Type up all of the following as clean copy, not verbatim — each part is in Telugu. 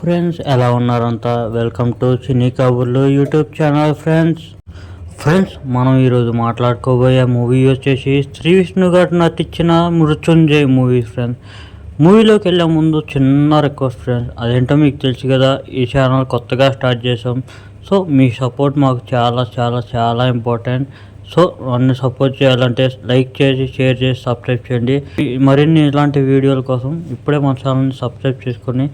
ఫ్రెండ్స్, ఎలా ఉన్నారంతా? వెల్కమ్ టు సినీ కబుర్లు యూట్యూబ్ ఛానల్. ఫ్రెండ్స్ మనం ఈరోజు మాట్లాడుకోబోయే మూవీ వచ్చేసి శ్రీ విష్ణు గారు నటించిన మృత్యుంజయ్ మూవీ. ఫ్రెండ్స్, మూవీలోకి వెళ్ళే ముందు చిన్న రిక్వెస్ట్ ఫ్రెండ్స్, అదేంటో మీకు తెలుసు కదా, ఈ ఛానల్ కొత్తగా స్టార్ట్ చేసాం. సో మీ సపోర్ట్ మాకు చాలా చాలా చాలా ఇంపార్టెంట్. సో నన్ను సపోర్ట్ చేయాలంటే లైక్ చేసి, షేర్ చేసి, సబ్స్క్రైబ్ చేయండి. మరిన్ని ఇలాంటి వీడియోల కోసం ఇప్పుడే మన ఛానల్ని సబ్స్క్రైబ్ చేసుకొని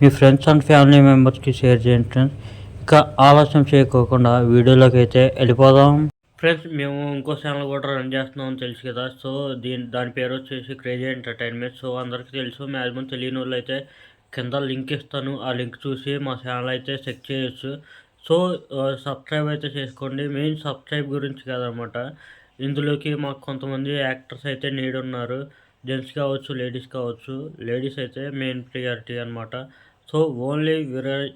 మీ ఫ్రెండ్స్ అండ్ ఫ్యామిలీ మెంబర్స్కి షేర్ చేయండి ఫ్రెండ్స్. ఇంకా ఆలస్యం చేయకోకుండా వీడియోలోకి అయితే వెళ్ళిపోదాం. ఫ్రెండ్స్, మేము ఇంకో ఛానల్ కూడా రన్ చేస్తున్నామని తెలుసు కదా. సో దాని పేరు వచ్చేసి క్రేజీ ఎంటర్టైన్మెంట్. సో అందరికీ తెలుసు, మ్యాక్సిమం తెలియని వాళ్ళు అయితే కింద లింక్ ఇస్తాను, ఆ లింక్ చూసి మా ఛానల్ అయితే చెక్ చేయొచ్చు. సో సబ్స్క్రైబ్ అయితే చేసుకోండి. మెయిన్ సబ్స్క్రైబ్ గురించి కాదనమాట, ఇందులోకి మాకు కొంతమంది యాక్టర్స్ అయితే నీడ్ ఉన్నారు. జెంట్స్ కావచ్చు, లేడీస్ కావచ్చు. లేడీస్ అయితే మెయిన్ ప్రియారిటీ అనమాట. So only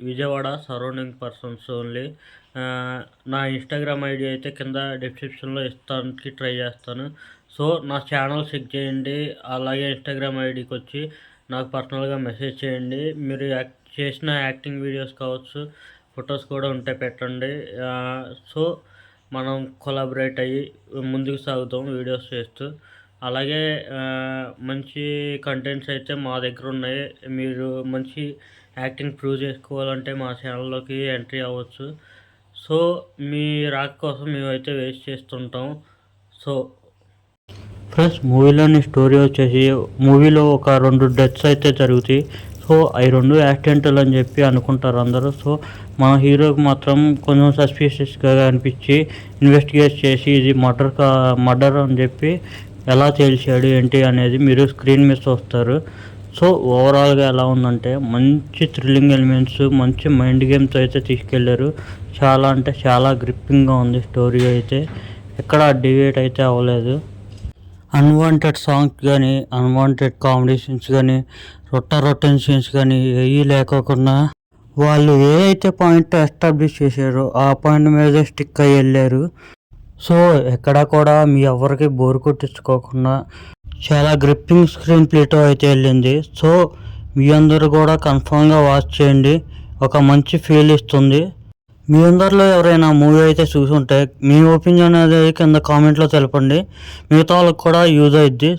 Vijayawada surrounding persons only. నా ఇన్స్టాగ్రామ్ ఐడి అయితే కింద డిస్క్రిప్షన్లో ఇస్తానికి ట్రై చేస్తాను. సో నా ఛానల్ చెక్ చేయండి, అలాగే ఇన్స్టాగ్రామ్ ఐడికి వచ్చి నాకు పర్సనల్గా మెసేజ్ చేయండి. మీరు చేసిన యాక్టింగ్ వీడియోస్ కావచ్చు, ఫొటోస్ కూడా ఉంటే పెట్టండి. సో మనం కొలాబరేట్ అయ్యి ముందుకు సాగుతాం వీడియోస్ చేస్తూ. అలాగే మంచి కంటెంట్స్ అయితే మా దగ్గర ఉన్నాయి. మీరు మంచి యాక్టింగ్ ప్రూవ్ చేసుకోవాలంటే మా ఛానల్లోకి ఎంట్రీ అవ్వచ్చు. సో మీ రాక కోసం మేమైతే వెయిట్ చేస్తుంటాం. సో ఫ్రెండ్స్, మూవీలోని స్టోరీ వచ్చేసి, మూవీలో ఒక 2 డెత్స్ అయితే జరుగుతాయి. సో అవి 2 యాక్సిడెంటల్ అని చెప్పి అనుకుంటారు అందరూ. సో మన హీరోకి మాత్రం కొంచెం సస్పిషియస్గా అనిపించి ఇన్వెస్టిగేట్ చేసి ఇది మర్డర్ అని చెప్పి ఎలా తేల్చాడు ఏంటి అనేది మీరు స్క్రీన్ మీద చూస్తారు. సో ఓవరాల్గా ఎలా ఉందంటే మంచి థ్రిల్లింగ్ ఎలిమెంట్స్, మంచి మైండ్ గేమ్స్ అయితే తీసుకెళ్లారు. చాలా అంటే చాలా గ్రిప్పింగ్గా ఉంది స్టోరీ అయితే, ఎక్కడ డివేట్ అయితే అవ్వలేదు. అన్వాంటెడ్ సాంగ్స్ కానీ, అన్వాంటెడ్ కామెడీ సీన్స్ కానీ, రొట్టెన్ సీన్స్ కానీ ఏవి లేకోకుండా వాళ్ళు ఏ అయితే పాయింట్ ఎస్టాబ్లిష్ చేశారో ఆ పాయింట్ మీద స్టిక్ అయ్యి వెళ్ళారు. సో ఎక్కడ కూడా మీ ఎవరికి బోర్ కొట్టించుకోకుండా చాలా గ్రిప్పింగ్ స్క్రీన్ ప్లేతో అయితే వెళ్ళింది. సో మీ అందరూ కూడా కన్ఫామ్గా వాచ్ చేయండి, ఒక మంచి ఫీల్ ఇస్తుంది. మీ అందరిలో ఎవరైనా మూవీ అయితే చూసుంటే మీ ఒపీనియన్ అనేది కింద కామెంట్లో తెలపండి, మిగతా వాళ్ళకి కూడా యూజ్ అవుద్ది.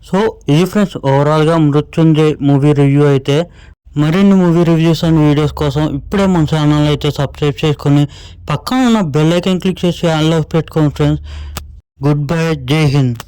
సో ఇది ఫ్రెండ్స్ ఓవరాల్గా మృత్యుంజయ్ మూవీ రివ్యూ అయితే. మరిన్ని మూవీ రివ్యూస్ అండ్ వీడియోస్ కోసం ఇప్పుడే మన ఛానల్ అయితే సబ్స్క్రైబ్ చేసుకొని పక్కన ఉన్న బెల్ ఐకాన్ క్లిక్ చేసి ఆన్లో పెట్టుకోండి ఫ్రెండ్స్. గుడ్ బై, జై హింద్.